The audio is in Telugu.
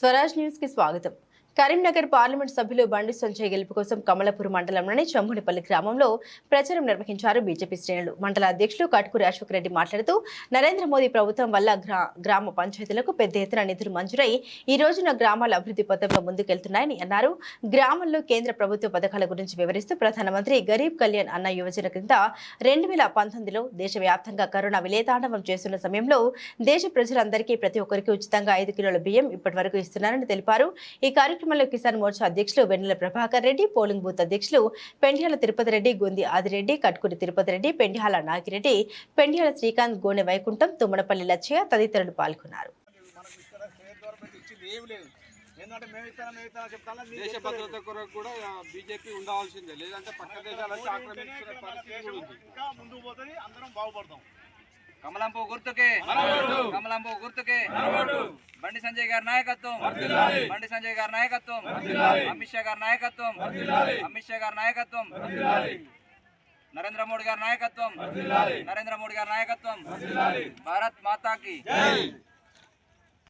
స్వరాజ్ న్యూస్ కి స్వాగతం. కరీంనగర్ పార్లమెంట్ సభ్యులు బండి సంజయ్ గెలుపు కోసం కమలపూర్ మండలంలోని చమ్మునిపల్లి గ్రామంలో ప్రచారం నిర్వహించారు బీజేపీ శ్రేణులు. మండల అధ్యక్షులు కట్కూరి అశోక్ రెడ్డి మాట్లాడుతూ నరేంద్ర మోదీ ప్రభుత్వం వల్ల గ్రామ పంచాయతీలకు పెద్ద ఎత్తున నిధులు మంజూరై ఈ రోజున గ్రామాల అభివృద్ధి పథంలో ముందుకెళ్తున్నాయని అన్నారు. గ్రామంలో కేంద్ర ప్రభుత్వ పథకాల గురించి వివరిస్తూ ప్రధానమంత్రి గరీబ్ కళ్యాణ్ అన్న యోజన కింద 2019లో దేశవ్యాప్తంగా కరోనా విలయతాండవం చేస్తున్న సమయంలో దేశ ప్రజలందరికీ ప్రతి ఒక్కరికి ఉచితంగా 5 కిలోల బియ్యం ఇప్పటి వరకు ఇస్తున్నారని తెలిపారు. ఈ కార్యక్రమంలో కిసాన్ మోర్చా అధ్యక్షులు వెన్నెల ప్రభాకర్ రెడ్డి, పోలింగ్ బూత్ అధ్యక్షులు పెండ్యాల తిరుపతి రెడ్డి, గొంది ఆదిరెడ్డి, కట్కూరి తిరుపతి రెడ్డి, పెండ్యాల నాగిరెడ్డి, పెండ్యాల శ్రీకాంత్, గోనె వైకుంఠం, తుమ్మనపల్లి లచ్చయ్య తదితరులు పాల్గొన్నారు. దేశ భద్రత కొరకు కూడా బీజేపీ ఉండాల్సిందే, లేదంటే పక్క దేశాలకు ఆక్రమించిన పరిస్థితి ఉంది. ఇంకా ముందుకు పోతుంది, అందరం బాగుపడతాం. కమలంపు గుర్తుకే, కమలంపు గుర్తుకే, బండి సంజయ్ గారి నాయకత్వం, బండి సంజయ్ గారి నాయకత్వం, అమిత్ షా గారి నాయకత్వం, అమిత్ షా గారి నాయకత్వం, నరేంద్ర మోడీ గారి నాయకత్వం, నరేంద్ర మోడీ గారి నాయకత్వం. భారత్ మాతాకి.